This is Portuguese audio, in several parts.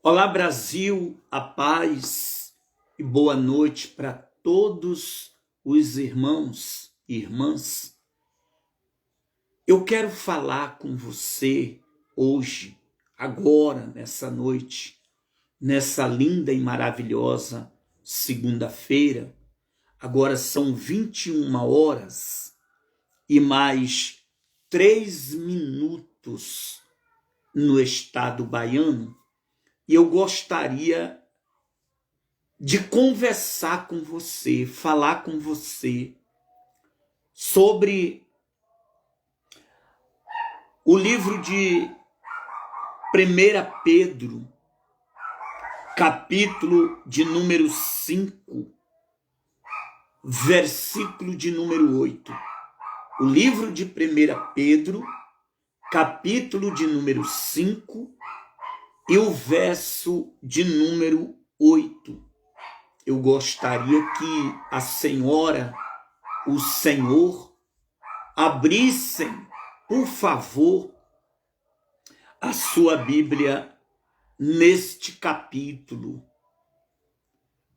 Olá, Brasil, a paz e boa noite para todos os irmãos e irmãs. Eu quero falar com você hoje, agora, nessa noite, nessa linda e maravilhosa segunda-feira. Agora são 21 horas e mais 3 minutos no estado baiano. E eu gostaria de conversar com você, falar com você sobre o livro de 1 Pedro, capítulo de número 5, versículo de número 8. O livro de 1 Pedro, capítulo de número 5, e o verso de número 8. Eu gostaria que a senhora, o senhor, abrissem, por favor, a sua Bíblia neste capítulo.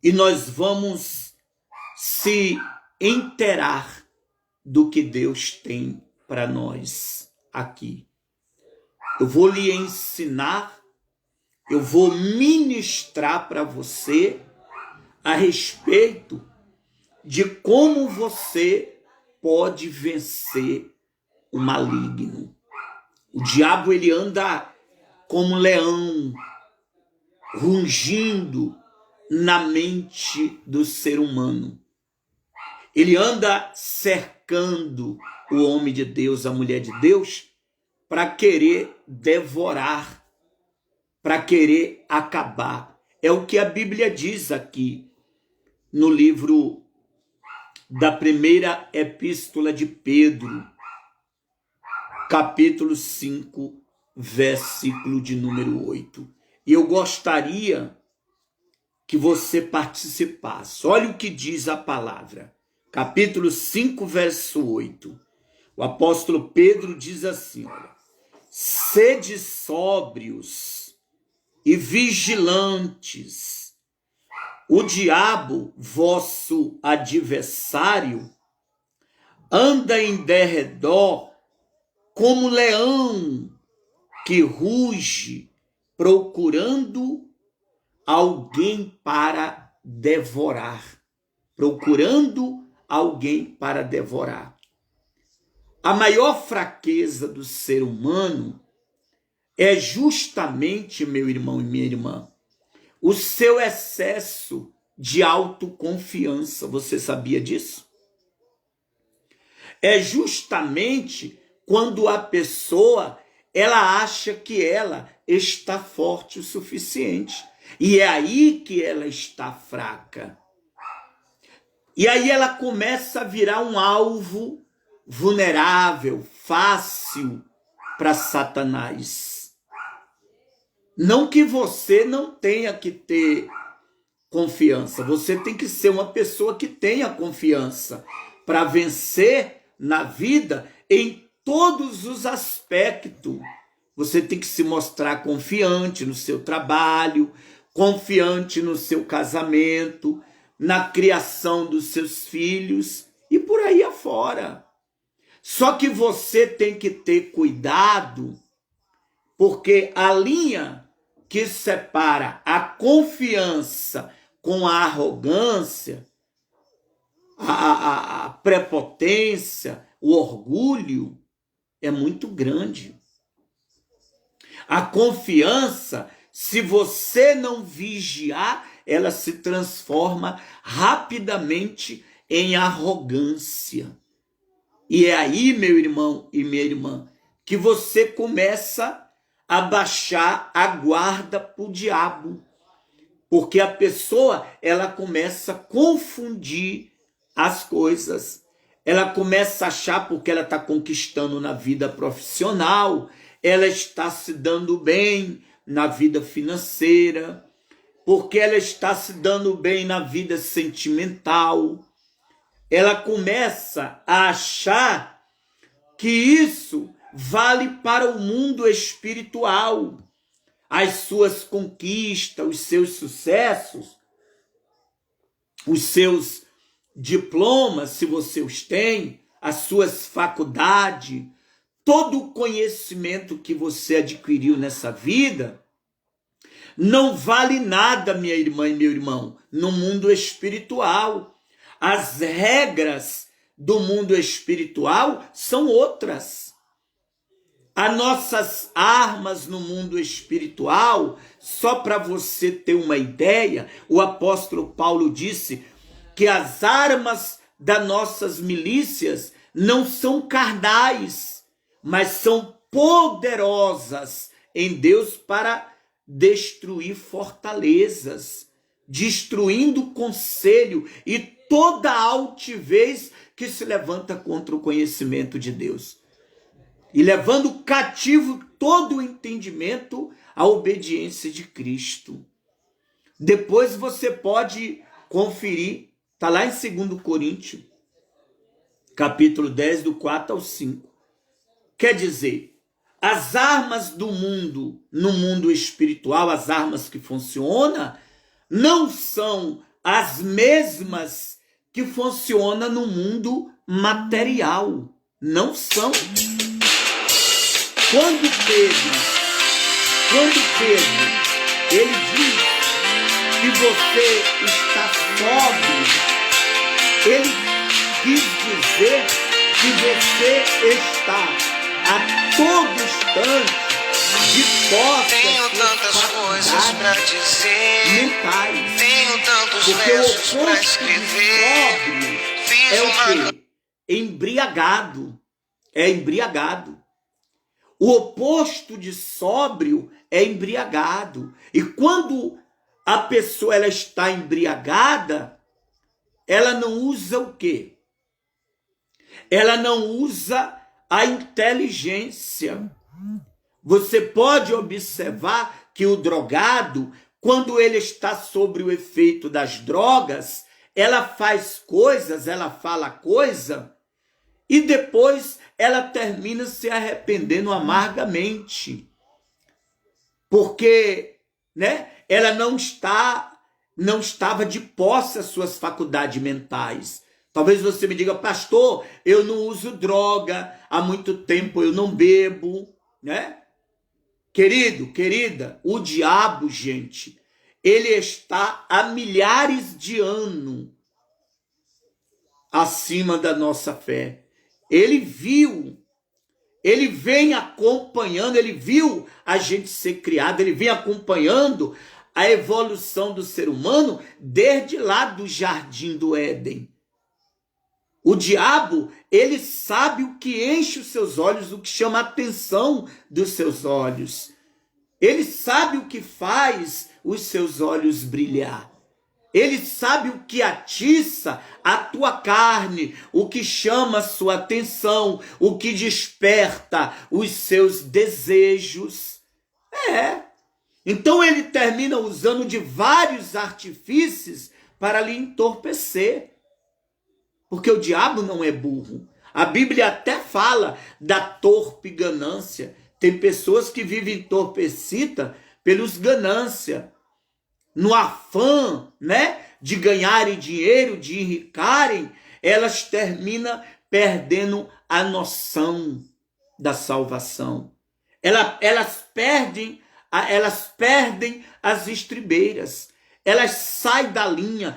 E nós vamos se inteirar do que Deus tem para nós aqui. Eu vou lhe ensinar, eu vou ministrar para você a respeito de como você pode vencer o maligno. O diabo, ele anda como um leão, rugindo na mente do ser humano. Ele anda cercando o homem de Deus, a mulher de Deus, para querer devorar, para querer acabar. É o que a Bíblia diz aqui no livro da primeira epístola de Pedro, capítulo 5, versículo de número 8. E eu gostaria que você participasse. Olha o que diz a palavra. Capítulo 5, verso 8. O apóstolo Pedro diz assim, olha: sede sóbrios e vigilantes. O diabo, vosso adversário, anda em derredor como leão que ruge, procurando alguém para devorar. Procurando alguém para devorar. A maior fraqueza do ser humano é justamente, meu irmão e minha irmã, o seu excesso de autoconfiança. Você sabia disso? É justamente quando a pessoa, ela acha que ela está forte o suficiente. E é aí que ela está fraca. E aí ela começa a virar um alvo vulnerável, fácil para Satanás. Não que você não tenha que ter confiança. Você tem que ser uma pessoa que tenha confiança para vencer na vida em todos os aspectos. Você tem que se mostrar confiante no seu trabalho, confiante no seu casamento, na criação dos seus filhos e por aí afora. Só que você tem que ter cuidado, porque a linha que separa a confiança com a arrogância, a prepotência, o orgulho, é muito grande. A confiança, se você não vigiar, ela se transforma rapidamente em arrogância. E é aí, meu irmão e minha irmã, que você começa a baixar a guarda para o diabo. Porque a pessoa, ela começa a confundir as coisas. Ela começa a achar, porque ela está conquistando na vida profissional, ela está se dando bem na vida financeira, porque ela está se dando bem na vida sentimental. Ela começa a achar que isso vale para o mundo espiritual. as suas conquistas, os seus sucessos, os seus diplomas, se você os tem, as suas faculdades, todo o conhecimento que você adquiriu nessa vida, não vale nada, minha irmã e meu irmão, no mundo espiritual. As regras do mundo espiritual são outras. As nossas armas no mundo espiritual, só para você ter uma ideia, o apóstolo Paulo disse que as armas das nossas milícias não são carnais, mas são poderosas em Deus para destruir fortalezas, destruindo o conselho e toda altivez que se levanta contra o conhecimento de Deus. E levando cativo todo o entendimento à obediência de Cristo. Depois você pode conferir, está lá em 2 Coríntios, capítulo 10, do 4 ao 5. Quer dizer, as armas do mundo, no mundo espiritual, as armas que funcionam, não são as mesmas que funcionam no mundo material. Não são. Quando Pedro, ele diz que você está sóbrio, ele quis dizer que você está a todo instante de posse. Tenho tantas coisas para dizer, mentais. tenho tantos Porque versos o para oposto escrever. de sóbrio Fiz é uma o quê? Embriagado. É embriagado. O oposto de sóbrio é embriagado. E quando a pessoa ela está embriagada, ela não usa o quê? Ela não usa a inteligência. Você pode observar que o drogado, quando ele está sob o efeito das drogas, ela faz coisas, ela fala coisa, e depois ela termina se arrependendo amargamente. Porque, né, ela não estava de posse às suas faculdades mentais. Talvez você me diga, pastor, eu não uso droga, há muito tempo eu não bebo, né? Querido, querida, o diabo, gente, ele está há milhares de anos acima da nossa fé. Ele vem acompanhando, ele viu a gente ser criado, ele vem acompanhando a evolução do ser humano desde lá do Jardim do Éden. O diabo, ele sabe o que enche os seus olhos, o que chama a atenção dos seus olhos. Ele sabe o que faz os seus olhos brilhar. Ele sabe o que atiça a tua carne, o que chama a sua atenção, o que desperta os seus desejos. Então ele termina usando de vários artifícios para lhe entorpecer. Porque o diabo não é burro. A Bíblia até fala da torpe ganância. Tem pessoas que vivem entorpecidas pelos ganância. No afã, né, de ganharem dinheiro, de enricarem, elas terminam perdendo a noção da salvação. Elas perdem as estribeiras. Elas saem da linha,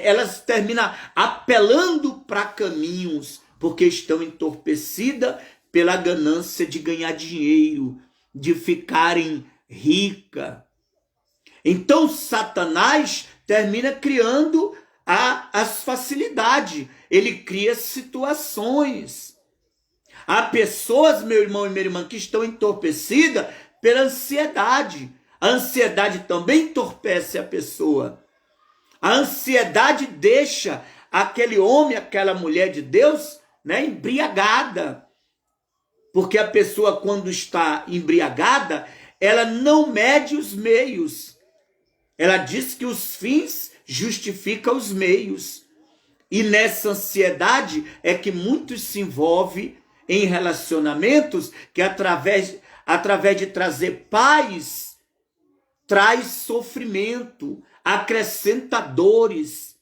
elas terminam apelando para caminhos, porque estão entorpecidas pela ganância de ganhar dinheiro, de ficarem ricas. Então Satanás termina criando as facilidades, ele cria situações. Há pessoas, meu irmão e minha irmã, que estão entorpecidas pela ansiedade. A ansiedade também entorpece a pessoa. A ansiedade deixa aquele homem, aquela mulher de Deus, né, embriagada. Porque a pessoa, quando está embriagada, ela não mede os meios. Ela diz que os fins justificam os meios. E nessa ansiedade é que muitos se envolvem em relacionamentos que através através de trazer paz, traz sofrimento, acrescenta dores,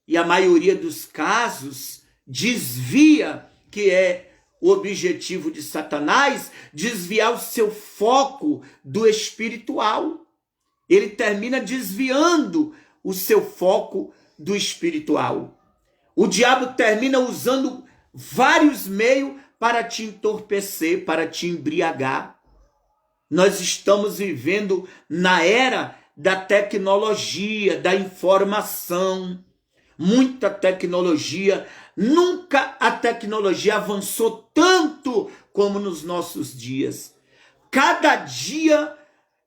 e a maioria dos casos desvia, que é o objetivo de Satanás, desviar o seu foco do espiritual. Ele termina desviando o seu foco do espiritual. O diabo termina usando vários meios para te entorpecer, para te embriagar. Nós estamos vivendo na era da tecnologia, da informação. Muita tecnologia. Nunca a tecnologia avançou tanto como nos nossos dias. Cada dia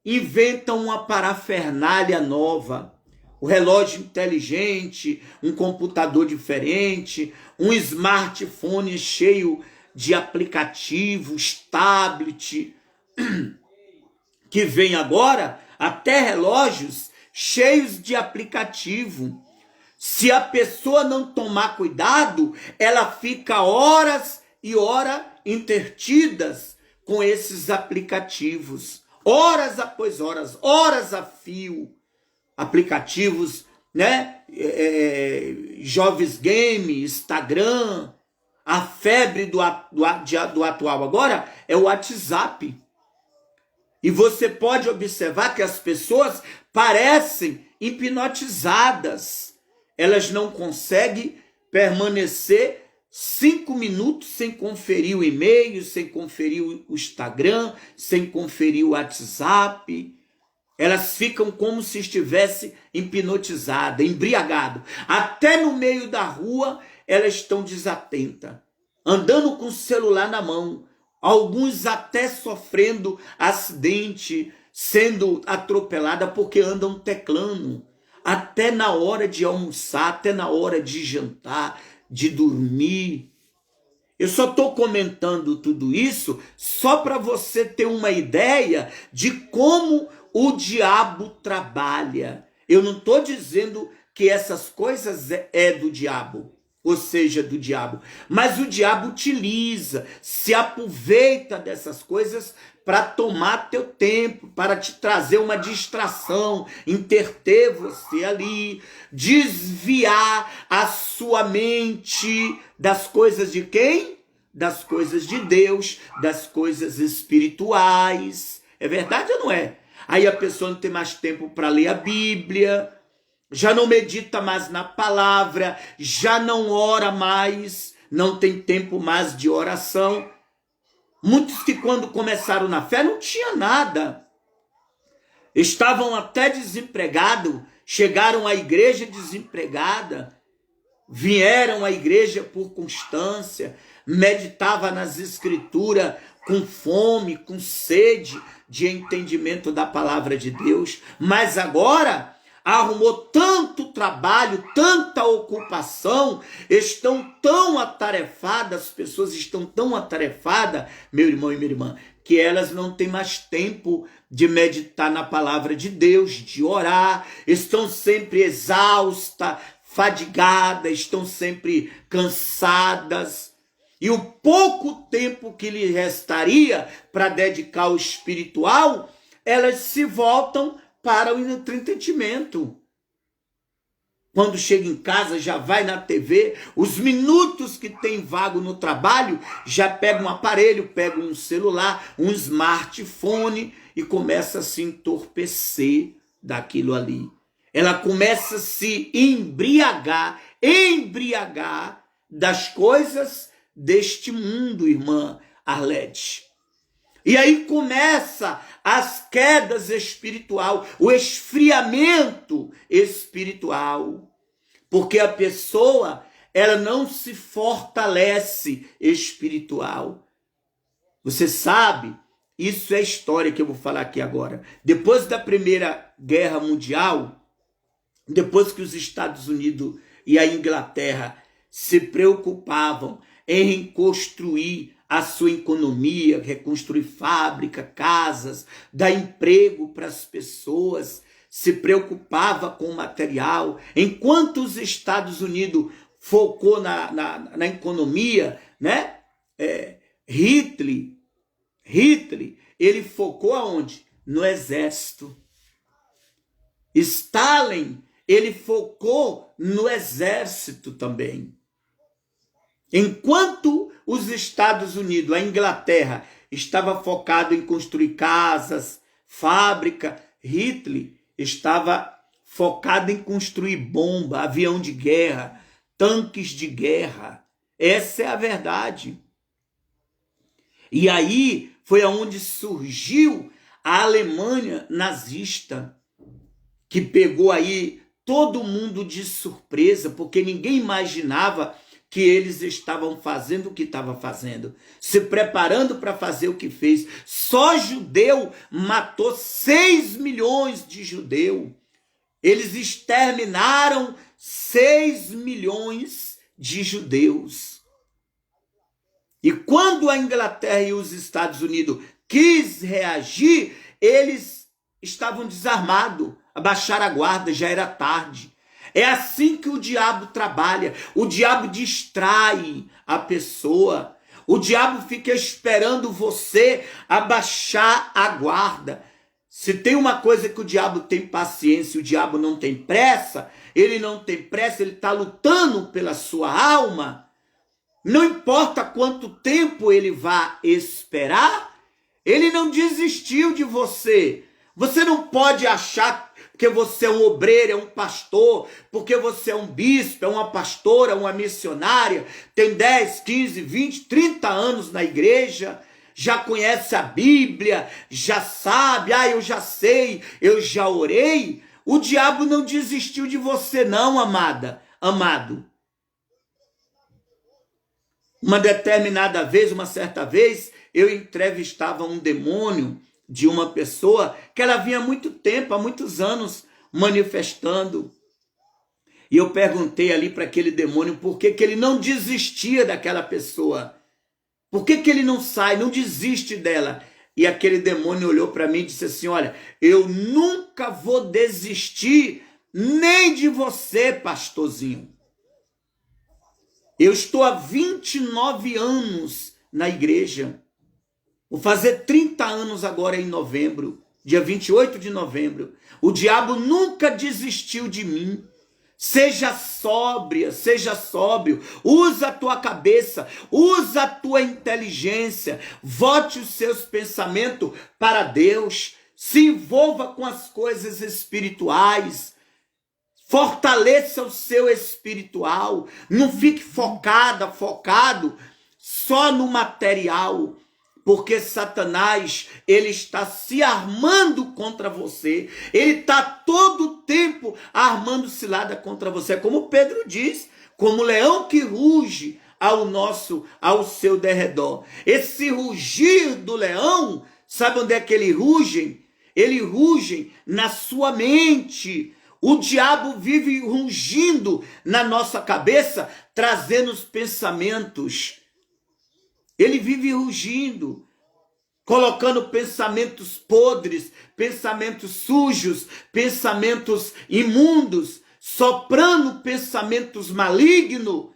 inventam uma parafernália nova. O relógio inteligente, um computador diferente, um smartphone cheio de aplicativos, tablet, que vem agora até relógios cheios de aplicativo. Se a pessoa não tomar cuidado, ela fica horas e horas intertidas com esses aplicativos. Horas após horas a fio. Aplicativos, né? Jovens Game, Instagram. A febre do atual agora é o WhatsApp. E você pode observar que as pessoas parecem hipnotizadas. Elas não conseguem permanecer 5 minutos sem conferir o e-mail, sem conferir o Instagram, sem conferir o WhatsApp. Elas ficam como se estivessem hipnotizadas, embriagadas. Até no meio da rua, elas estão desatentas, andando com o celular na mão. Alguns até sofrendo acidente, sendo atropelada porque andam teclando. Até na hora de almoçar, até na hora de jantar, de dormir. Eu só estou comentando tudo isso só para você ter uma ideia de como o diabo trabalha. Eu não estou dizendo que essas coisas é do diabo, ou seja, do diabo. Mas o diabo utiliza, se aproveita dessas coisas para tomar teu tempo, para te trazer uma distração, interter você ali, desviar a sua mente das coisas de quem? Das coisas de Deus, das coisas espirituais. É verdade ou não é? Aí a pessoa não tem mais tempo para ler a Bíblia, já não medita mais na palavra, já não ora mais, não tem tempo mais de oração. Muitos que quando começaram na fé não tinha nada. Estavam até desempregados, chegaram à igreja desempregada, vieram à igreja por constância, meditava nas escrituras com fome, com sede de entendimento da palavra de Deus, mas agora arrumou tanto trabalho, tanta ocupação, estão tão atarefadas, as pessoas estão tão atarefadas, meu irmão e minha irmã, que elas não têm mais tempo de meditar na palavra de Deus, de orar, estão sempre exaustas, fadigadas, estão sempre cansadas. E o pouco tempo que lhe restaria para dedicar ao espiritual, elas se voltam para o entretenimento. Quando chega em casa, já vai na TV, os minutos que tem vago no trabalho, já pega um aparelho, pega um celular, um smartphone e começa a se entorpecer daquilo ali. Ela começa a se embriagar das coisas deste mundo, irmã Arlete. E aí começa as quedas espiritual, o esfriamento espiritual. Porque a pessoa, ela não se fortalece espiritual. Você sabe, isso é história que eu vou falar aqui agora. Depois da Primeira Guerra Mundial, depois que os Estados Unidos e a Inglaterra se preocupavam em reconstruir a sua economia, reconstruir fábrica, casas, dar emprego para as pessoas, se preocupava com o material. Enquanto os Estados Unidos focou na economia, né? Hitler, ele focou aonde? No exército. Stalin, ele focou no exército também. Enquanto os Estados Unidos, a Inglaterra, estava focado em construir casas, fábrica, Hitler estava focado em construir bomba, avião de guerra, tanques de guerra. Essa é a verdade. E aí foi aonde surgiu a Alemanha nazista, que pegou aí todo mundo de surpresa, porque ninguém imaginava que eles estavam fazendo o que estavam fazendo, se preparando para fazer o que fez. Só judeu matou 6 milhões de judeus. Eles exterminaram 6 milhões de judeus. E quando a Inglaterra e os Estados Unidos quis reagir, eles estavam desarmados, abaixaram a guarda, já era tarde. É assim que o diabo trabalha. O diabo distrai a pessoa. O diabo fica esperando você abaixar a guarda. Se tem uma coisa que o diabo tem paciência, o diabo não tem pressa, ele não tem pressa, ele está lutando pela sua alma. Não importa quanto tempo ele vai esperar, ele não desistiu de você. Você não pode achar que você é um obreiro, é um pastor, porque você é um bispo, é uma pastora, uma missionária, tem 10, 15, 20, 30 anos na igreja, já conhece a Bíblia, já sabe, eu já sei, eu já orei. O diabo não desistiu de você não, amado. Uma certa vez, eu entrevistava um demônio de uma pessoa que ela vinha há muito tempo, há muitos anos, manifestando. E eu perguntei ali para aquele demônio por que ele não desistia daquela pessoa. Por que ele não sai, não desiste dela? E aquele demônio olhou para mim e disse assim, olha, eu nunca vou desistir nem de você, pastorzinho. Eu estou há 29 anos na igreja. Vou fazer 30 anos agora em novembro, dia 28 de novembro. O diabo nunca desistiu de mim. Seja sóbria, seja sóbrio. Usa a tua cabeça, usa a tua inteligência. Vote os seus pensamentos para Deus. Se envolva com as coisas espirituais. Fortaleça o seu espiritual. Não fique focado só no material. Porque Satanás, ele está se armando contra você. Ele está todo o tempo armando cilada contra você. Como Pedro diz, como leão que ruge ao seu derredor. Esse rugir do leão, sabe onde é que ele ruge? Ele ruge na sua mente. O diabo vive rugindo na nossa cabeça, trazendo os pensamentos. Ele vive rugindo, colocando pensamentos podres, pensamentos sujos, pensamentos imundos, soprando pensamentos malignos.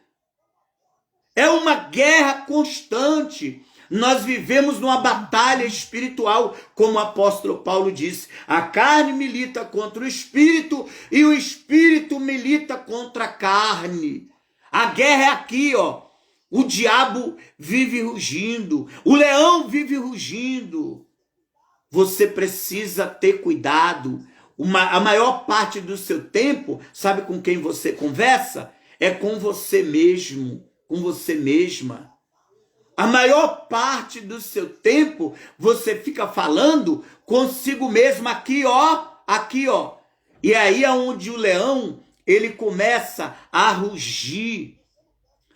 É uma guerra constante. Nós vivemos numa batalha espiritual, como o apóstolo Paulo disse. A carne milita contra o espírito e o espírito milita contra a carne. A guerra é aqui, ó. O diabo vive rugindo, o leão vive rugindo. Você precisa ter cuidado. A maior parte do seu tempo, sabe com quem você conversa? É com você mesmo, com você mesma. A maior parte do seu tempo, você fica falando consigo mesmo aqui, ó. E aí é onde o leão, ele começa a rugir.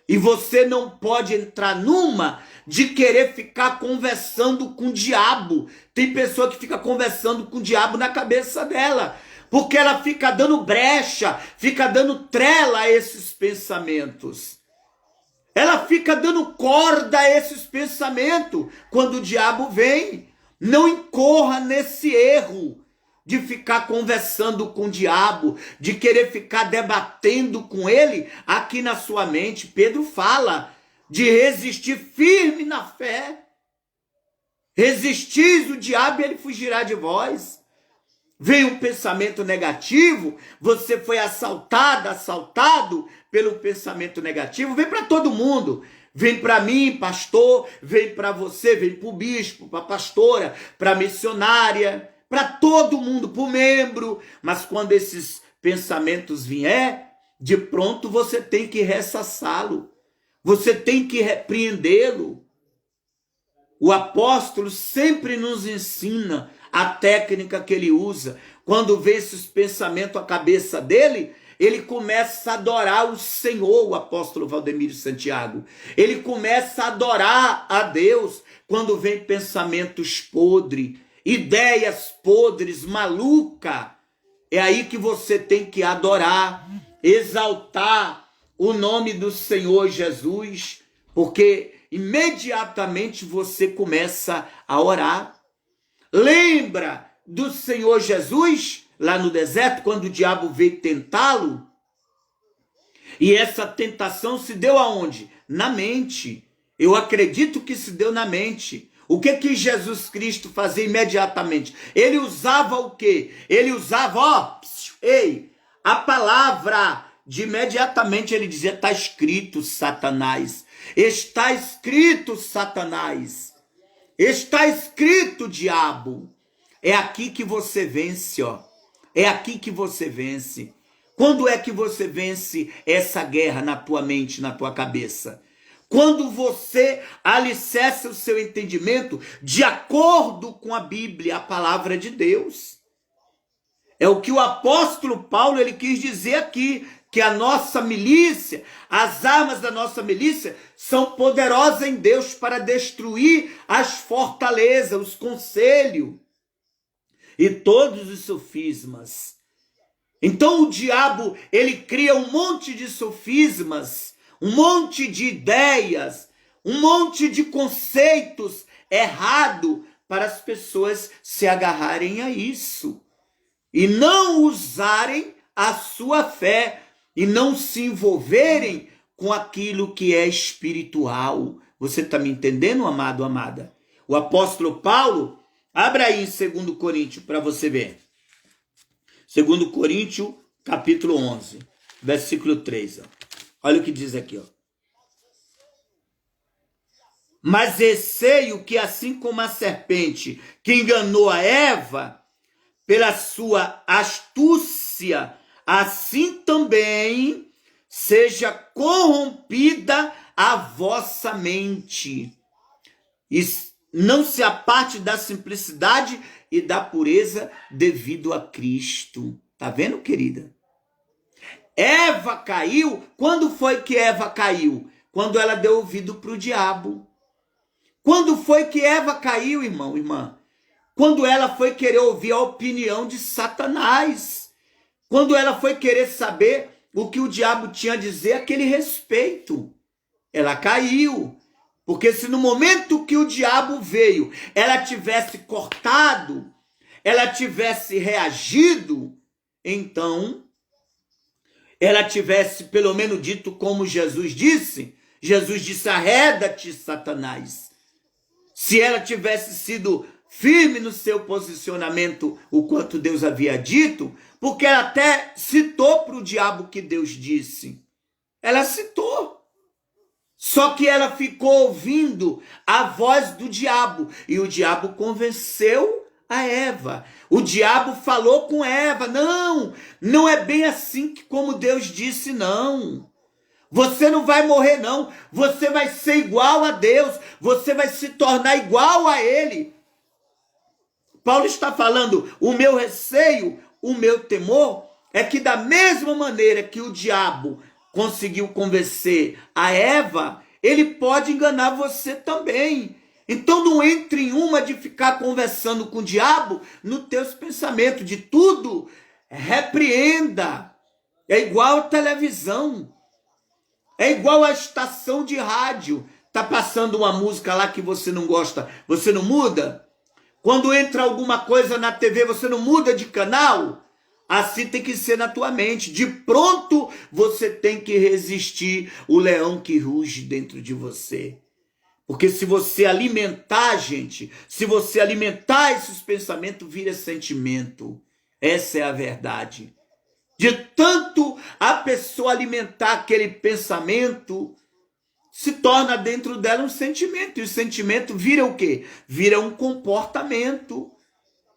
E você não pode entrar numa de querer ficar conversando com o diabo. Tem pessoa que fica conversando com o diabo na cabeça dela, porque ela fica dando brecha, fica dando trela a esses pensamentos. Ela fica dando corda a esses pensamentos. Quando o diabo vem, não incorra nesse erro de ficar conversando com o diabo, de querer ficar debatendo com ele aqui na sua mente. Pedro fala de resistir firme na fé. Resistis o diabo e ele fugirá de vós. Vem um pensamento negativo, você foi assaltado pelo pensamento negativo, vem para todo mundo. Vem para mim, pastor, vem para você, vem para o bispo, para a pastora, para a missionária, para todo mundo, para o membro. Mas quando esses pensamentos vier, de pronto você tem que ressassá-lo. Você tem que repreendê-lo. O apóstolo sempre nos ensina a técnica que ele usa. Quando vê esses pensamentos à cabeça dele, ele começa a adorar o Senhor, o apóstolo Valdemiro Santiago. Ele começa a adorar a Deus quando vem pensamentos podres, ideias podres, maluca. É aí que você tem que adorar, exaltar o nome do Senhor Jesus, porque imediatamente você começa a orar. Lembra do Senhor Jesus lá no deserto, quando o diabo veio tentá-lo? E essa tentação se deu aonde? Na mente. Eu acredito que se deu na mente. O que Jesus Cristo fazia imediatamente? Ele usava o quê? Ele usava, a palavra. De imediatamente ele dizia, está escrito, Satanás. Está escrito, Satanás. Está escrito, diabo. É aqui que você vence, ó. É aqui que você vence. Quando é que você vence essa guerra na tua mente, na tua cabeça? Quando você alicerça o seu entendimento de acordo com a Bíblia, a palavra de Deus. É o que o apóstolo Paulo ele quis dizer aqui, que a nossa milícia, as armas da nossa milícia são poderosas em Deus para destruir as fortalezas, os conselhos e todos os sofismas. Então o diabo, ele cria um monte de sofismas, um monte de ideias, um monte de conceitos errados para as pessoas se agarrarem a isso e não usarem a sua fé e não se envolverem com aquilo que é espiritual. Você está me entendendo, amado, amada? O apóstolo Paulo, abra aí em 2 Coríntios para você ver. 2 Coríntios, capítulo 11, versículo 3. Ó. Olha o que diz aqui. Ó. Mas receio que assim como a serpente que enganou a Eva, pela sua astúcia, assim também seja corrompida a vossa mente. E não se aparte da simplicidade e da pureza devido a Cristo. Tá vendo, querida? Eva caiu. Quando foi que Eva caiu? Quando ela deu ouvido para o diabo. Quando foi que Eva caiu, irmão, irmã? Quando ela foi querer ouvir a opinião de Satanás. Quando ela foi querer saber o que o diabo tinha a dizer a aquele respeito. Ela caiu. Porque se no momento que o diabo veio, ela tivesse cortado, ela tivesse reagido, então ela tivesse pelo menos dito como Jesus disse, arreda-te, Satanás. Se ela tivesse sido firme no seu posicionamento, o quanto Deus havia dito, porque ela até citou para o diabo o que Deus disse. Ela citou. Só que ela ficou ouvindo a voz do diabo. E o diabo convenceu a Eva. O diabo falou com Eva. Não, não é bem assim que como Deus disse, não. Você não vai morrer, não. Você vai ser igual a Deus. Você vai se tornar igual a Ele. Paulo está falando, o meu receio, o meu temor, é que da mesma maneira que o diabo conseguiu convencer a Eva, ele pode enganar você também. Então não entre em uma de ficar conversando com o diabo nos teus pensamentos. De tudo, repreenda. É igual a televisão. É igual a estação de rádio. Tá passando uma música lá que você não gosta, você não muda? Quando entra alguma coisa na TV, você não muda de canal? Assim tem que ser na tua mente. De pronto, você tem que resistir o leão que ruge dentro de você. Porque se você alimentar, gente, se você alimentar esses pensamentos, vira sentimento. Essa é a verdade. De tanto a pessoa alimentar aquele pensamento, se torna dentro dela um sentimento. E o sentimento vira o quê? Vira um comportamento.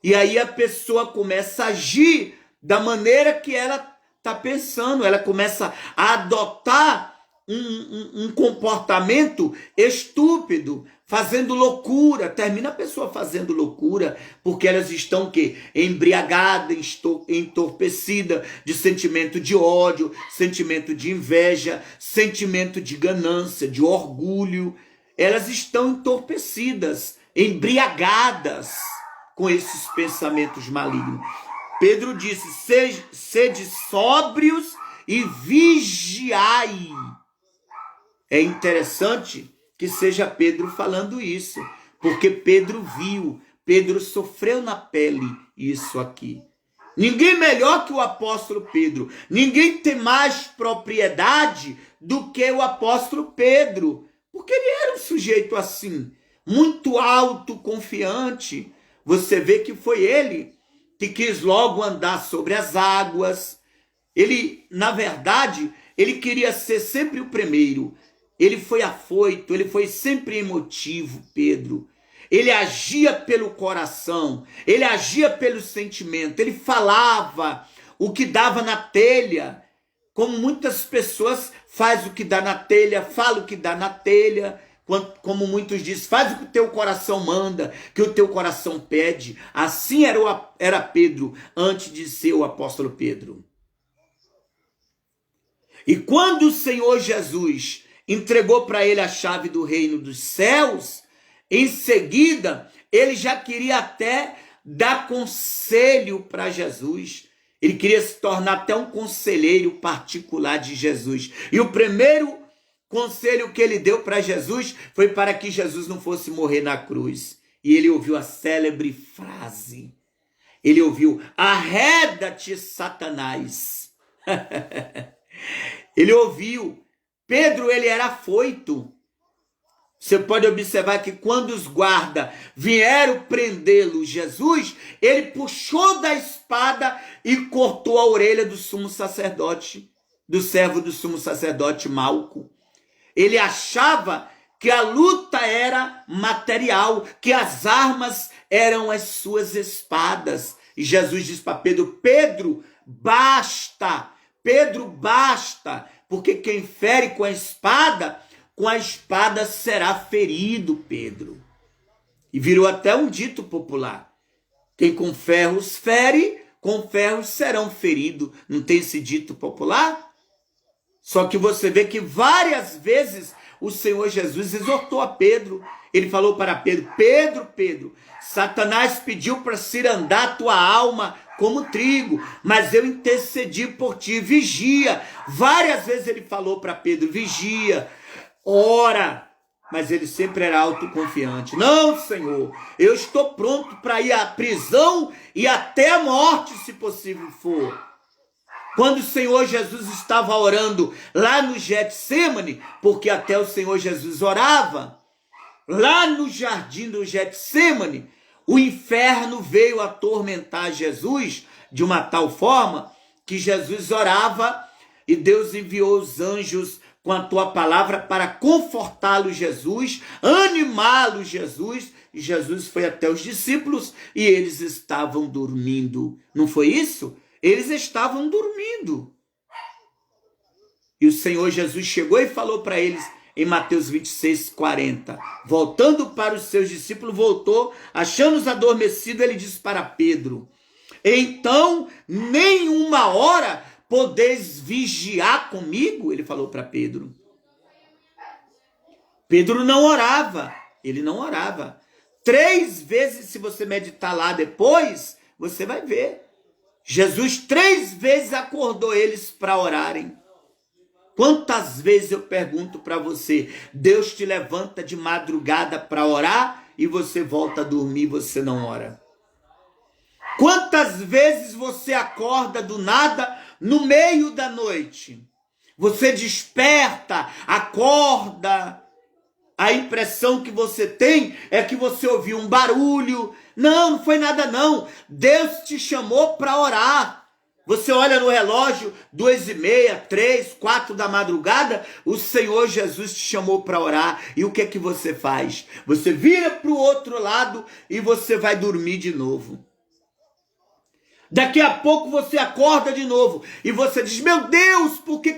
E aí a pessoa começa a agir da maneira que ela está pensando. Ela começa a adotar um comportamento estúpido, fazendo loucura. Termina a pessoa fazendo loucura, porque elas estão o quê? Embriagadas, entorpecidas de sentimento de ódio, sentimento de inveja, sentimento de ganância, de orgulho. Elas estão entorpecidas, embriagadas com esses pensamentos malignos. Pedro disse: sede sóbrios e vigiai. É interessante que seja Pedro falando isso, porque Pedro viu, Pedro sofreu na pele isso aqui. Ninguém melhor que o apóstolo Pedro, ninguém tem mais propriedade do que o apóstolo Pedro, porque ele era um sujeito assim, muito autoconfiante. Você vê que foi ele que quis logo andar sobre as águas. Ele, na verdade, ele queria ser sempre o primeiro. Ele foi afoito, ele foi sempre emotivo, Pedro. Ele agia pelo coração, ele agia pelo sentimento, ele falava o que dava na telha, como muitas pessoas fazem o que dá na telha, falam o que dá na telha, como muitos dizem, faz o que o teu coração manda, que o teu coração pede. Assim era Pedro, antes de ser o apóstolo Pedro. E quando o Senhor Jesus entregou para ele a chave do reino dos céus, em seguida, ele já queria até dar conselho para Jesus. Ele queria se tornar até um conselheiro particular de Jesus. E o primeiro conselho que ele deu para Jesus foi para que Jesus não fosse morrer na cruz. E ele ouviu a célebre frase. Ele ouviu: arreda-te, Satanás. Ele ouviu. Pedro, ele era afoito. Você pode observar que quando os guardas vieram prendê-lo, Jesus, ele puxou da espada e cortou a orelha do sumo sacerdote, do servo do sumo sacerdote Malco. Ele achava que a luta era material, que as armas eram as suas espadas. E Jesus diz para Pedro: Pedro, basta, Pedro, basta, porque quem fere com a espada será ferido, Pedro. E virou até um dito popular: quem com ferros fere, com ferros serão feridos. Não tem esse dito popular? Só que você vê que várias vezes o Senhor Jesus exortou a Pedro. Ele falou para Pedro: Pedro, Pedro, Satanás pediu para cirandar a tua alma como trigo, mas eu intercedi por ti, vigia. Várias vezes ele falou para Pedro: vigia, ora. Mas ele sempre era autoconfiante. Não, Senhor, eu estou pronto para ir à prisão e até a morte, se possível for. Quando o Senhor Jesus estava orando lá no Getsêmani, porque até o Senhor Jesus orava, lá no jardim do Getsêmani, o inferno veio atormentar Jesus de uma tal forma que Jesus orava e Deus enviou os anjos com a tua palavra para confortá-lo, Jesus, animá-lo, Jesus. E Jesus foi até os discípulos e eles estavam dormindo. Não foi isso? Eles estavam dormindo. E o Senhor Jesus chegou e falou para eles em Mateus 26:40. Voltando para os seus discípulos, voltou, achando-os adormecidos, ele disse para Pedro: então, nem uma hora podeis vigiar comigo? Ele falou para Pedro. Pedro não orava, ele não orava. 3 vezes, se você meditar lá depois, você vai ver. Jesus 3 vezes acordou eles para orarem. Quantas vezes eu pergunto para você, Deus te levanta de madrugada para orar e você volta a dormir e você não ora? Quantas vezes você acorda do nada no meio da noite? Você desperta, acorda a impressão que você tem é que você ouviu um barulho. Não, não foi nada não. Deus te chamou para orar. Você olha no relógio, 2h30, 3, 4 da madrugada, o Senhor Jesus te chamou para orar. E o que é que você faz? Você vira para o outro lado e você vai dormir de novo. Daqui a pouco você acorda de novo e você diz, meu Deus, por que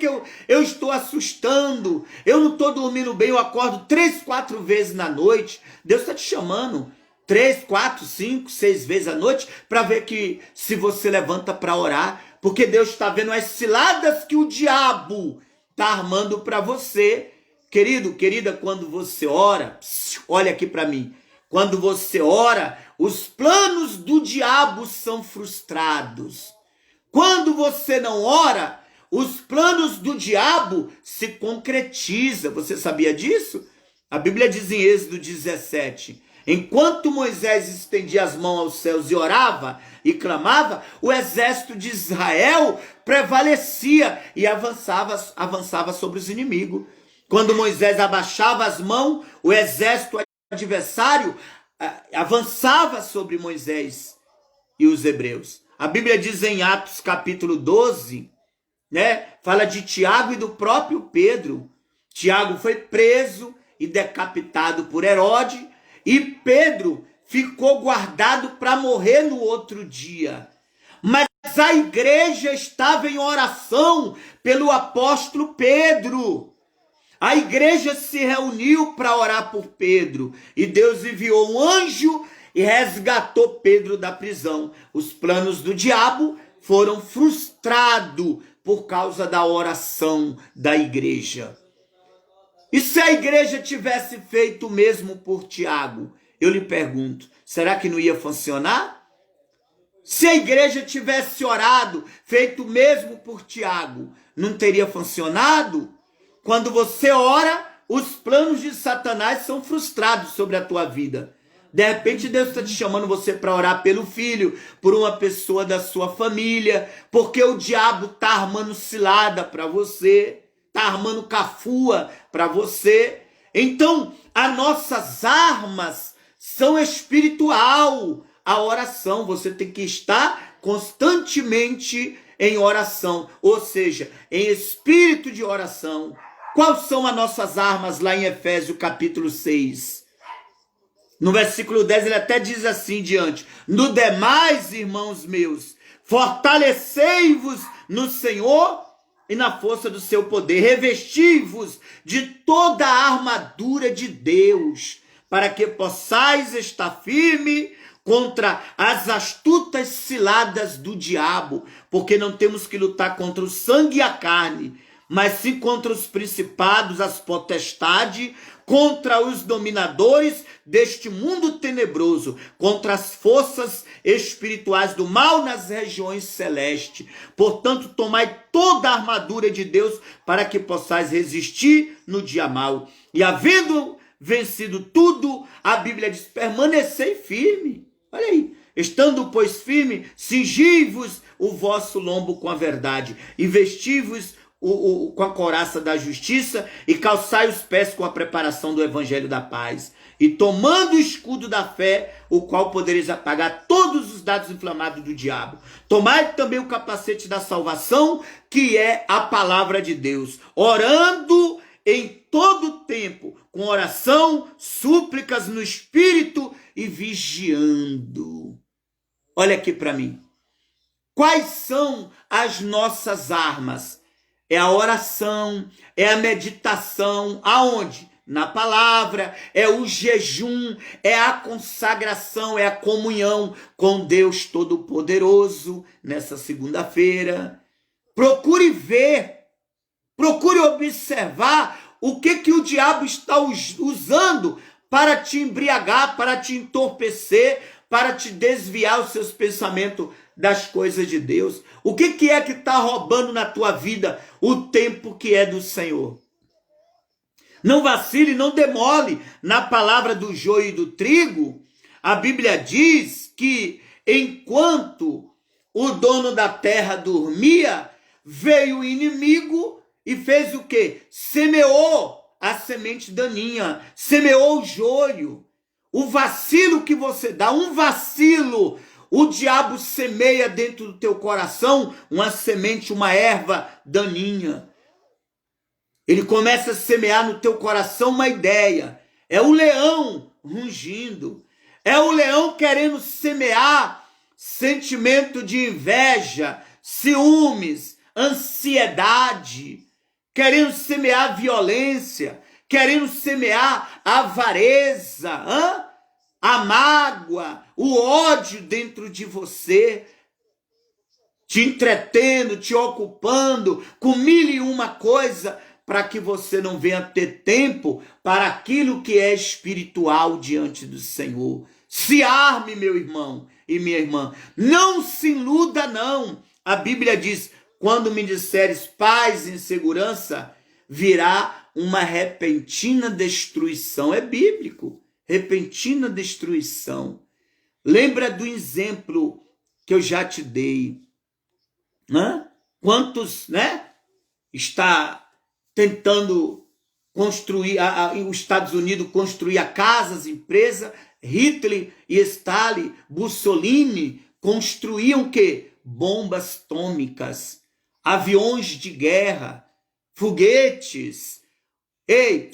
eu estou assustando? Eu não estou dormindo bem, eu acordo 3, 4 vezes na noite. Deus está te chamando 3, 4, 5, 6 vezes à noite para ver que se você levanta para orar, porque Deus está vendo as ciladas que o diabo está armando para você. Querido, querida, quando você ora, olha aqui para mim, quando você ora, os planos do diabo são frustrados. Quando você não ora, os planos do diabo se concretizam. Você sabia disso? A Bíblia diz em Êxodo 17, enquanto Moisés estendia as mãos aos céus e orava e clamava, o exército de Israel prevalecia e avançava sobre os inimigos. Quando Moisés abaixava as mãos, o exército adversário avançava sobre Moisés e os hebreus. A Bíblia diz em Atos capítulo 12, né? Fala de Tiago e do próprio Pedro. Tiago foi preso e decapitado por Herodes, e Pedro ficou guardado para morrer no outro dia. Mas a igreja estava em oração pelo apóstolo Pedro. A igreja se reuniu para orar por Pedro e Deus enviou um anjo e resgatou Pedro da prisão. Os planos do diabo foram frustrados por causa da oração da igreja. E se a igreja tivesse feito o mesmo por Tiago, eu lhe pergunto, será que não ia funcionar? Se a igreja tivesse orado, feito o mesmo por Tiago, não teria funcionado? Quando você ora, os planos de Satanás são frustrados sobre a tua vida. De repente Deus está te chamando você para orar pelo filho, por uma pessoa da sua família, porque o diabo está armando cilada para você, está armando cafua para você. Então, as nossas armas são espiritual. A oração, você tem que estar constantemente em oração, ou seja, em espírito de oração. Quais são as nossas armas lá em Efésios capítulo 6? No versículo 10 ele até diz assim diante, no demais, irmãos meus, fortalecei-vos no Senhor e na força do seu poder, revesti-vos de toda a armadura de Deus, para que possais estar firme contra as astutas ciladas do diabo, porque não temos que lutar contra o sangue e a carne, mas sim contra os principados, as potestades, contra os dominadores deste mundo tenebroso, contra as forças espirituais do mal nas regiões celestes. Portanto, tomai toda a armadura de Deus para que possais resistir no dia mau. E havendo vencido tudo, a Bíblia diz, permanecei firme. Olha aí. Estando, pois, firme, cingi-vos o vosso lombo com a verdade e vesti-vos com a couraça da justiça e calçai os pés com a preparação do evangelho da paz. E tomando o escudo da fé, o qual podereis apagar todos os dardos inflamados do diabo. Tomai também o capacete da salvação, que é a palavra de Deus, orando em todo tempo, com oração, súplicas no Espírito e vigiando. Olha aqui para mim. Quais são as nossas armas? É a oração, é a meditação, aonde? Na palavra, é o jejum, é a consagração, é a comunhão com Deus Todo-Poderoso nessa segunda-feira. Procure ver, procure observar o que o diabo está usando para te embriagar, para te entorpecer, para te desviar os seus pensamentos das coisas de Deus. O que é que está roubando na tua vida o tempo que é do Senhor? Não vacile, não demole. Na palavra do joio e do trigo, a Bíblia diz que enquanto o dono da terra dormia, veio o inimigo e fez o quê? Semeou a semente daninha, semeou o joio. O vacilo que você dá, um vacilo, o diabo semeia dentro do teu coração uma semente, uma erva daninha. Ele começa a semear no teu coração uma ideia. É o leão rugindo. É o leão querendo semear sentimento de inveja, ciúmes, ansiedade, querendo semear violência, querendo semear avareza, a mágoa, o ódio dentro de você, te entretendo, te ocupando com mil e uma coisa, para que você não venha ter tempo para aquilo que é espiritual diante do Senhor. Se arme, meu irmão e minha irmã. Não se iluda, não. A Bíblia diz, quando me disseres paz e segurança, virá uma repentina destruição. É bíblico. Repentina destruição. Lembra do exemplo que eu já te dei. Quantos, está tentando construir, os Estados Unidos construir casas, empresas, Hitler e Stalin, Mussolini, construíam o quê? Bombas atômicas, aviões de guerra, foguetes. Ei,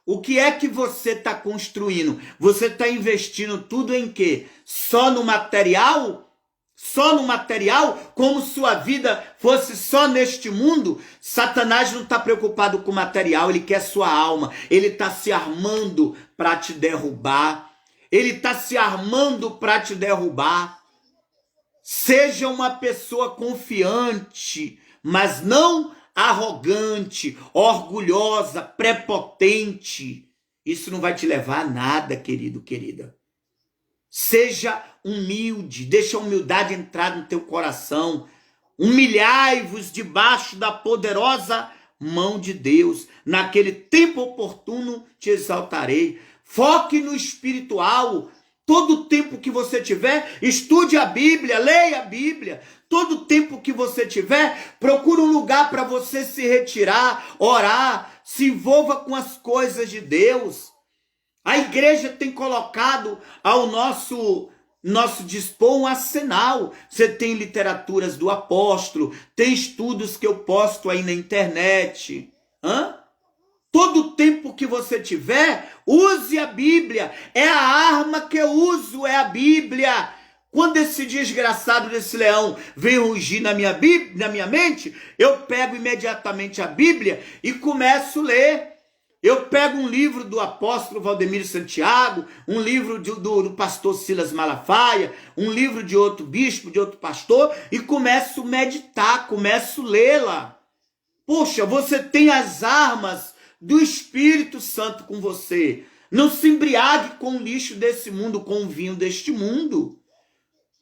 o que é que você está construindo? Você está investindo tudo em quê? Só no material? Só no material, como sua vida fosse só neste mundo? Satanás não está preocupado com o material, ele quer sua alma. Ele está se armando para te derrubar. Ele está se armando para te derrubar. Seja uma pessoa confiante, mas não arrogante, orgulhosa, prepotente. Isso não vai te levar a nada, querido, querida. Seja humilde, deixa a humildade entrar no teu coração. Humilhai-vos debaixo da poderosa mão de Deus. Naquele tempo oportuno te exaltarei. Foque no espiritual. Todo tempo que você tiver, estude a Bíblia, leia a Bíblia. Todo tempo que você tiver, procure um lugar para você se retirar, orar, se envolva com as coisas de Deus. A igreja tem colocado ao nosso dispor um arsenal. Você tem literaturas do apóstolo, tem estudos que eu posto aí na internet. Todo tempo que você tiver, use a Bíblia. É a arma que eu uso, é a Bíblia. Quando esse desgraçado desse leão vem rugir na minha mente, eu pego imediatamente a Bíblia e começo a ler. Eu pego um livro do apóstolo Valdemiro Santiago, um livro do pastor Silas Malafaia, um livro de outro bispo, de outro pastor, e começo a meditar, começo a lê-la. Poxa, você tem as armas do Espírito Santo com você. Não se embriague com o lixo desse mundo, com o vinho deste mundo.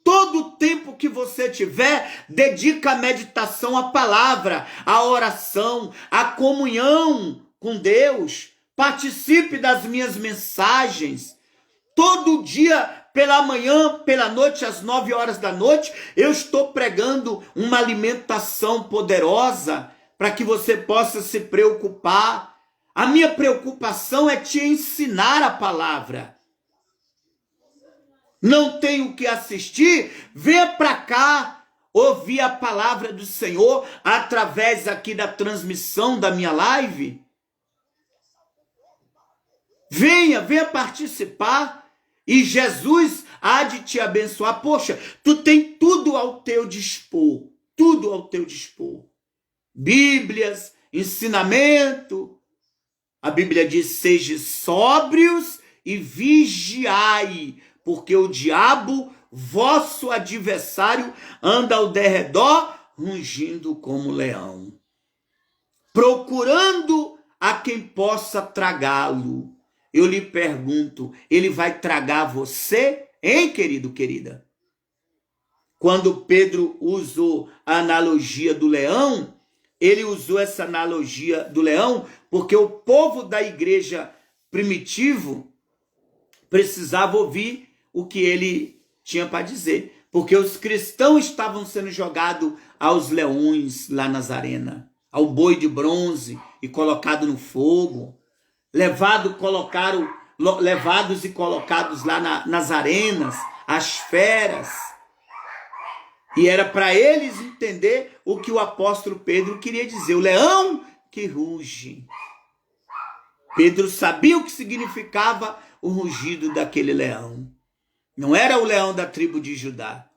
Todo o tempo que você tiver, dedica a meditação à palavra, à oração, à comunhão com Deus. Participe das minhas mensagens. Todo dia, pela manhã, pela noite, às 9 horas da noite, eu estou pregando uma alimentação poderosa para que você possa se preocupar. A minha preocupação é te ensinar a palavra. Não tem o que assistir? Venha para cá ouvir a palavra do Senhor através aqui da transmissão da minha live. Venha participar e Jesus há de te abençoar. Poxa, tu tem tudo ao teu dispor, tudo ao teu dispor. Bíblias, ensinamento. A Bíblia diz, sejam sóbrios e vigiai, porque o diabo, vosso adversário, anda ao derredor, rugindo como leão, procurando a quem possa tragá-lo. Eu lhe pergunto, ele vai tragar você, hein, querido, querida? Quando Pedro usou a analogia do leão, ele usou essa analogia do leão porque o povo da igreja primitivo precisava ouvir o que ele tinha para dizer. Porque os cristãos estavam sendo jogados aos leões lá nas arenas, ao boi de bronze e colocado no fogo. levados e colocados lá nas arenas, as feras. E era para eles entender o que o apóstolo Pedro queria dizer. O leão que ruge. Pedro sabia o que significava o rugido daquele leão. Não era o leão da tribo de Judá.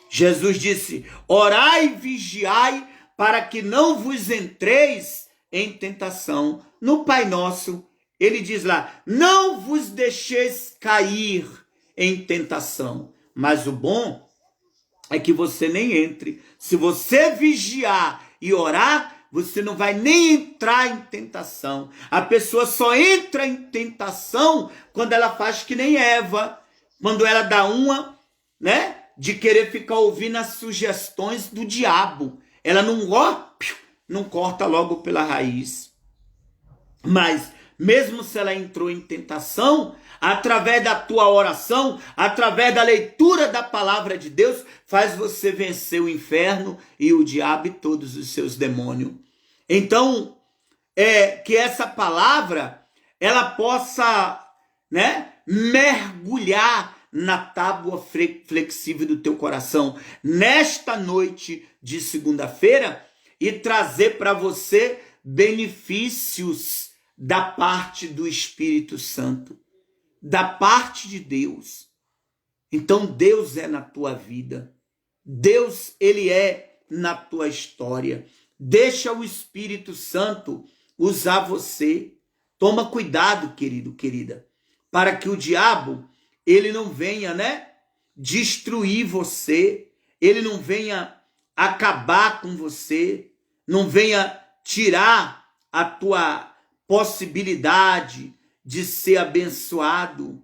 Jesus disse: orai e vigiai para que não vos entreis em tentação. No Pai Nosso, ele diz lá: não vos deixeis cair em tentação. Mas o bom é que você nem entre. Se você vigiar e orar, você não vai nem entrar em tentação. A pessoa só entra em tentação quando ela faz que nem Eva, quando ela dá uma, de querer ficar ouvindo as sugestões do diabo. Ela não corta logo pela raiz. Mas mesmo se ela entrou em tentação, através da tua oração, através da leitura da palavra de Deus, faz você vencer o inferno e o diabo e todos os seus demônios. Então, que essa palavra, ela possa, mergulhar na tábua flexível do teu coração, nesta noite de segunda-feira, e trazer para você benefícios da parte do Espírito Santo, da parte de Deus. Então Deus é na tua vida. Deus, ele é na tua história. Deixa o Espírito Santo usar você. Toma cuidado, querido, querida, para que o diabo, ele não venha, destruir você, ele não venha acabar com você, não venha tirar a tua possibilidade de ser abençoado,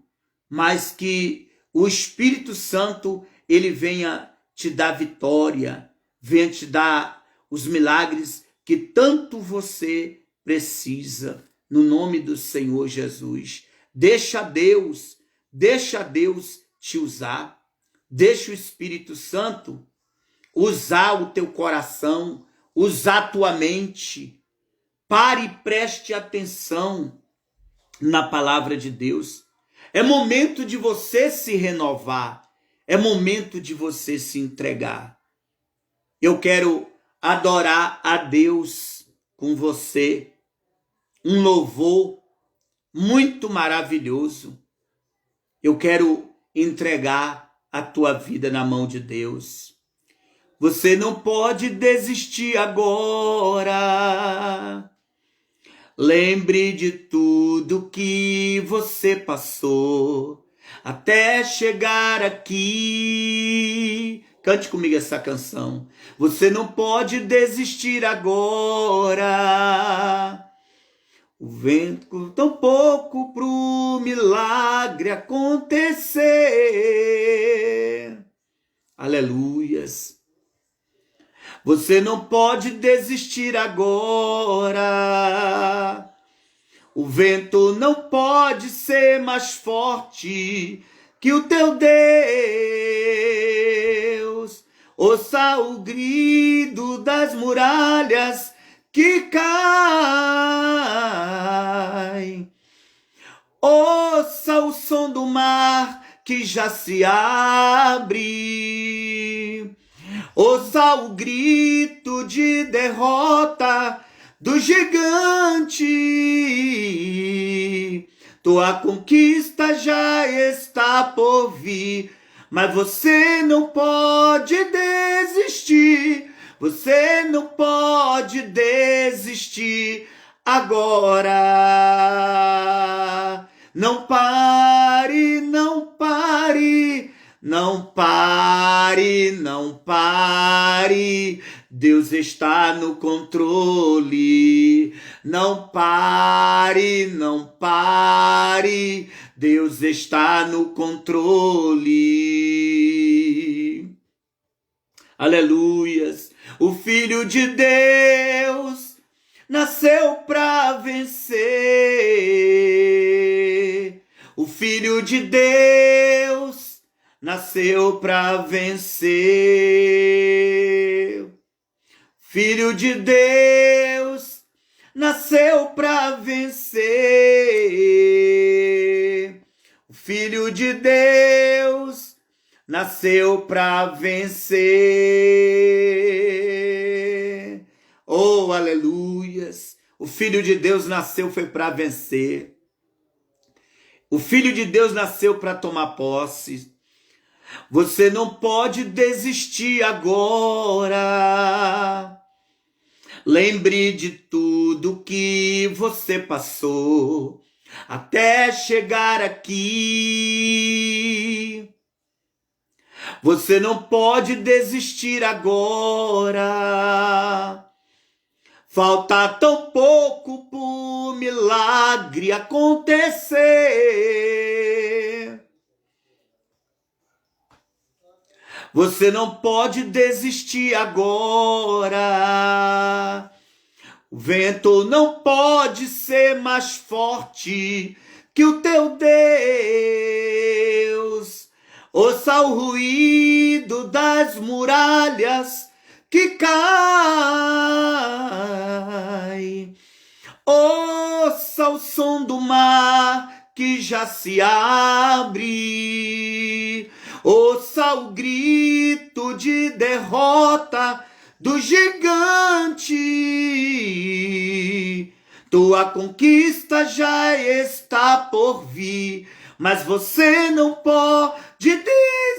mas que o Espírito Santo, ele venha te dar vitória, venha te dar os milagres que tanto você precisa, no nome do Senhor Jesus. Deixa Deus te usar, deixa o Espírito Santo usar o teu coração, usar a tua mente. Pare e preste atenção na palavra de Deus. É momento de você se renovar. É momento de você se entregar. Eu quero adorar a Deus com você. Um louvor muito maravilhoso. Eu quero entregar a tua vida na mão de Deus. Você não pode desistir agora. Lembre de tudo que você passou até chegar aqui. Cante comigo essa canção. Você não pode desistir agora. O vento tão pouco pro milagre acontecer. Aleluias. Você não pode desistir agora. O vento não pode ser mais forte que o teu Deus. Ouça o grito das muralhas que caem. Ouça o som do mar que já se abre. Ouça o grito de derrota do gigante. Tua conquista já está por vir, mas você não pode desistir. Você não pode desistir agora. Não pare, não pare. Não pare, não pare, Deus está no controle. Não pare, não pare, Deus está no controle. Aleluias. O Filho de Deus nasceu para vencer. O Filho de Deus nasceu para vencer. Filho de Deus nasceu para vencer. O Filho de Deus nasceu para vencer. Oh, aleluias! O Filho de Deus nasceu foi para vencer. O Filho de Deus nasceu para tomar posse. Você não pode desistir agora. Lembre de tudo que você passou até chegar aqui. Você não pode desistir agora. Falta tão pouco pro milagre acontecer. Você não pode desistir agora. O vento não pode ser mais forte que o teu Deus. Ouça o ruído das muralhas que cai. Ouça o som do mar que já se abre. Ouça o grito de derrota do gigante. Tua conquista já está por vir, mas você não pode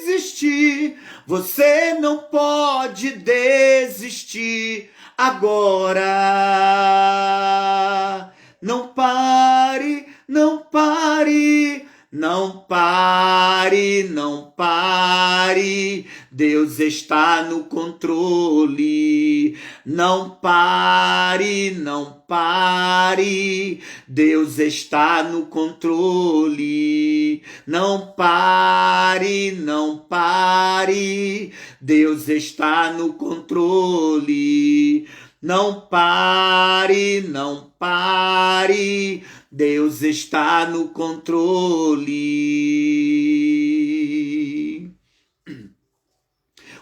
desistir. Você não pode desistir agora. Não pare, não pare, não pare, não pare. Deus está no controle. Não pare, não pare. Deus está no controle. Não pare, não pare. Deus está no controle. Não pare, não pare. Deus está no controle.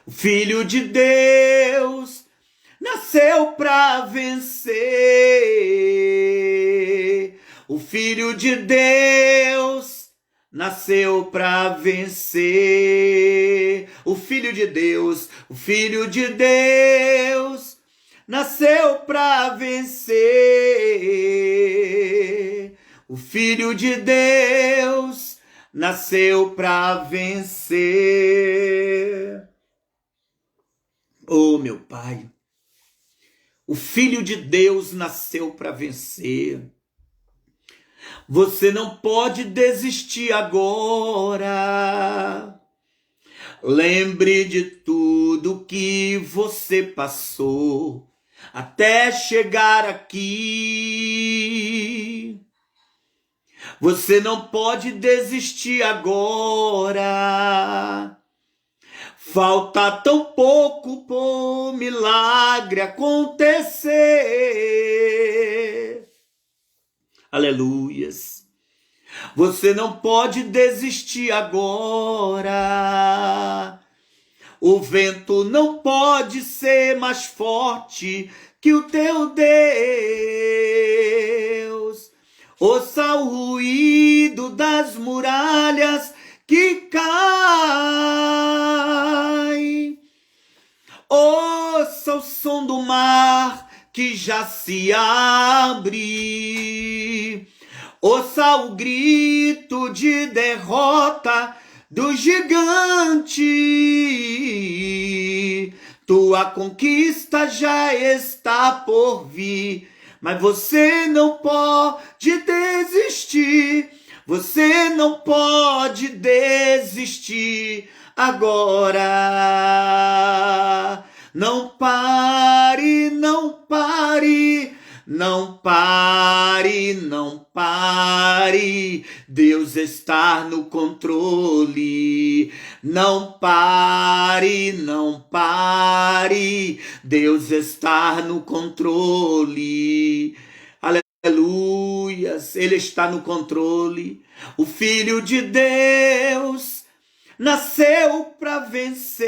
O Filho de Deus nasceu para vencer. O Filho de Deus nasceu para vencer. O Filho de Deus, o Filho de Deus nasceu para vencer. O Filho de Deus nasceu para vencer. Oh, meu Pai, o Filho de Deus nasceu para vencer. Você não pode desistir agora. Lembre de tudo que você passou até chegar aqui. Você não pode desistir agora. Falta tão pouco pro milagre acontecer. Aleluias. Você não pode desistir agora. O vento não pode ser mais forte que o teu Deus. Ouça o ruído das muralhas que cai. Ouça o som do mar que já se abre. Ouça o grito de derrota do gigante. Tua conquista já está por vir, mas você não pode desistir. Você não pode desistir agora. Não pare, não pare. Não pare, não pare. Deus está no controle. Não pare, não pare. Deus está no controle. Aleluias, Ele está no controle. O Filho de Deus nasceu para vencer.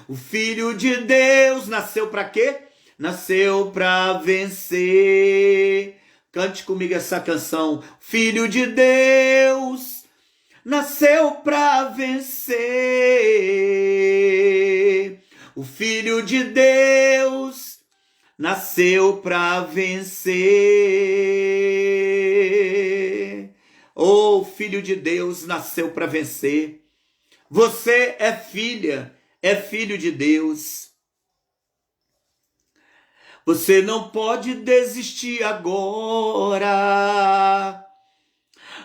O Filho de Deus nasceu para quê? nasceu para vencer. Cante comigo essa canção. Filho de Deus nasceu para vencer. O Filho de Deus nasceu para vencer. Oh, Filho de Deus nasceu para vencer. Você é filha, é filho de Deus. Você não pode desistir agora.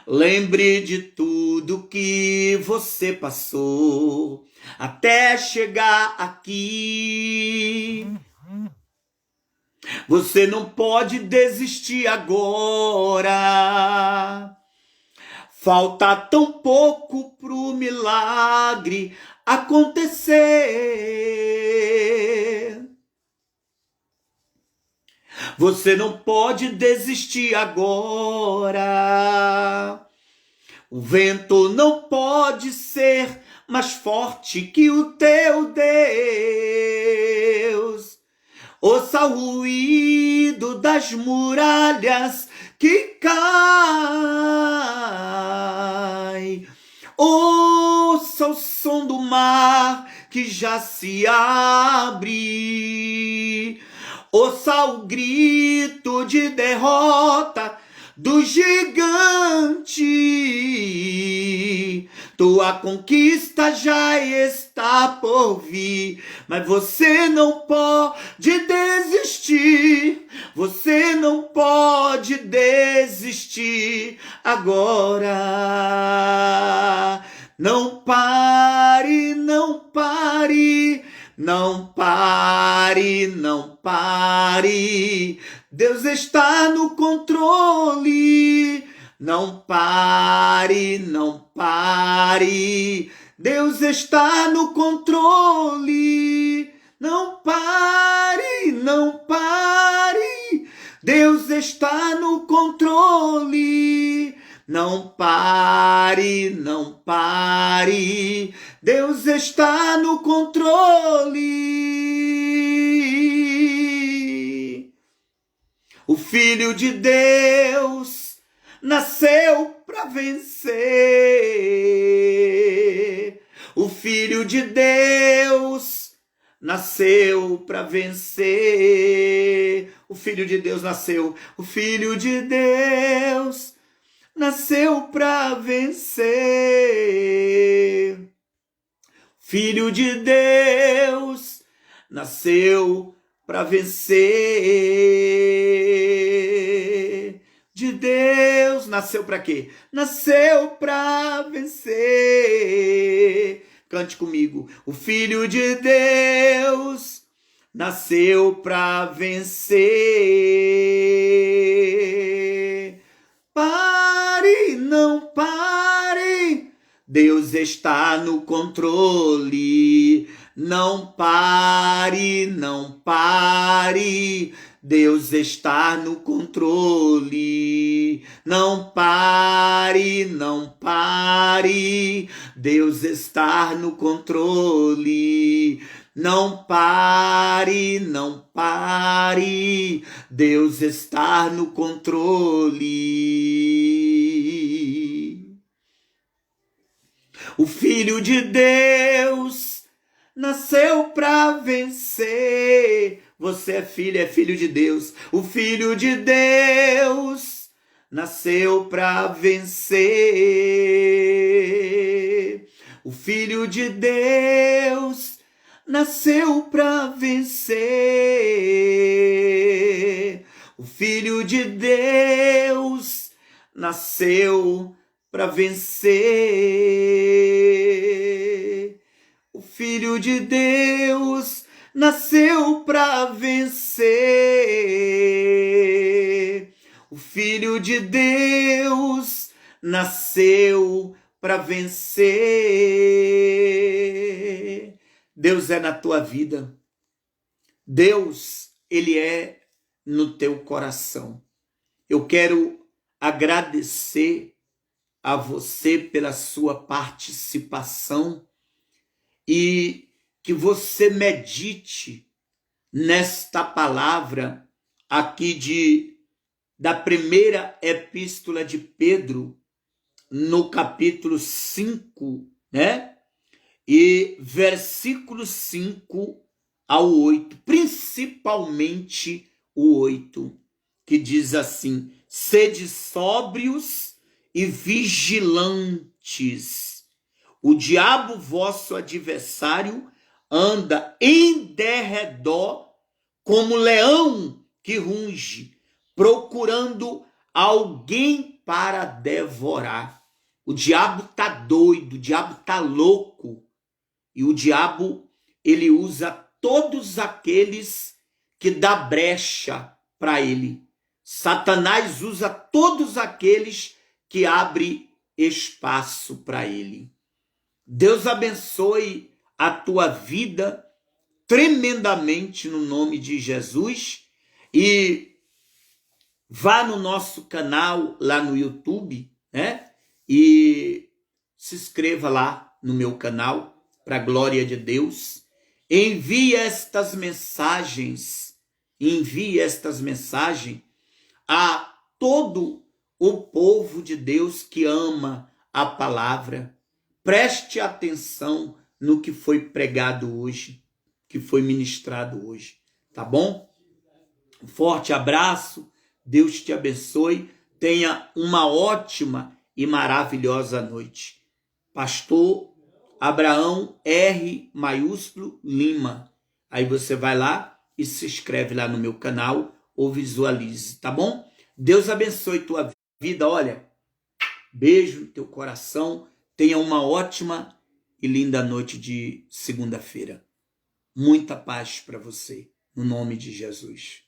Lembre de tudo que você passou até chegar aqui. Você não pode desistir agora. Falta tão pouco pro milagre acontecer. Você não pode desistir agora. O vento não pode ser mais forte que o teu Deus. Ouça o ruído das muralhas que cai. Ouça o som do mar que já se abre. Ouça o grito de derrota do gigante. Tua conquista já está por vir, mas você não pode desistir. Você não pode desistir agora. Não pare, não pare. Não pare, não pare. Deus está no controle. Não pare, não pare. Deus está no controle. Não pare, não pare. Deus está no controle. Não pare, não pare. Deus está no controle. O Filho de Deus nasceu para vencer. O Filho de Deus nasceu para vencer. O Filho de Deus nasceu. O Filho de Deus nasceu para vencer. Filho de Deus nasceu para vencer. De Deus nasceu para quê? Nasceu para vencer. Cante comigo. O Filho de Deus nasceu para vencer. Pare, não pare. Deus está no controle. Não pare, não pare. Deus está no controle. Não pare, não pare. Deus está no controle. Não pare, não pare. Deus está no controle. O Filho de Deus nasceu para vencer. Você é filho de Deus. O Filho de Deus nasceu para vencer. O Filho de Deus nasceu para vencer. O Filho de Deus nasceu para vencer. O Filho de Deus nasceu para vencer. O Filho de Deus nasceu para vencer. Deus é na tua vida. Deus, Ele é no teu coração. Eu quero agradecer a você pela sua participação e que você medite nesta palavra aqui da primeira epístola de Pedro, no capítulo 5, né? E versículo 5 ao 8, principalmente o 8, que diz assim: sede sóbrios e vigilantes. O diabo, vosso adversário, anda em derredor como leão que runge, procurando alguém para devorar. O diabo tá doido, o diabo tá louco. E o diabo, ele usa todos aqueles que dá brecha para ele. Satanás usa todos aqueles que abrem espaço para ele. Deus abençoe a tua vida tremendamente no nome de Jesus. E vá no nosso canal lá no YouTube, né? E se inscreva lá no meu canal, para a glória de Deus. Envie estas mensagens a todo o povo de Deus que ama a palavra. Preste atenção no que foi pregado hoje, que foi ministrado hoje, tá bom? Um forte abraço, Deus te abençoe, tenha uma ótima e maravilhosa noite. Pastor Abraão R. maiúsculo Lima. Aí você vai lá e se inscreve lá no meu canal ou visualize, tá bom? Deus abençoe tua vida, olha, beijo no teu coração, tenha uma ótima e linda noite de segunda-feira. Muita paz para você, no nome de Jesus.